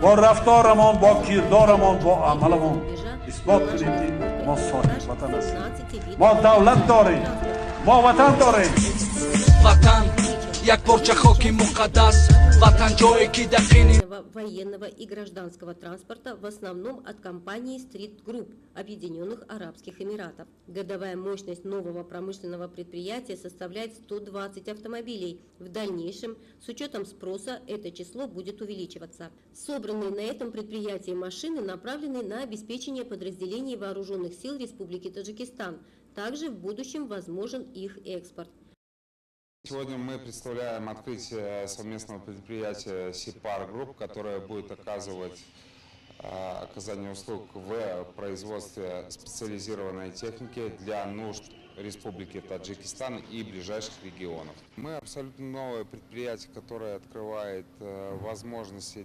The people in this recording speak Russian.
با رفتارمان، با کردارمان، با عملمان اثبات کنیم که ما صاحب وطن هستیم. ما دولت داریم، ما وطن داریم. وطن یک порча хоки муқаддас, ватан ҷое ки дақини военного и гражданского транспорта, в основном от компании Street Group Объединенных Арабских Эмиратов. Годовая мощность нового промышленного предприятия составляет 120 автомобилей. В дальнейшем, с учетом спроса, это число будет увеличиваться. Собранные на этом предприятии машины направлены на обеспечение подразделений вооруженных сил Республики Таджикистан. Также в будущем возможен их экспорт. Сегодня мы представляем открытие совместного предприятия Сипар Групп, которое будет оказывать оказание услуг в производстве специализированной техники для нужд Республики Таджикистан и ближайших регионов. Мы абсолютно новое предприятие, которое открывает возможности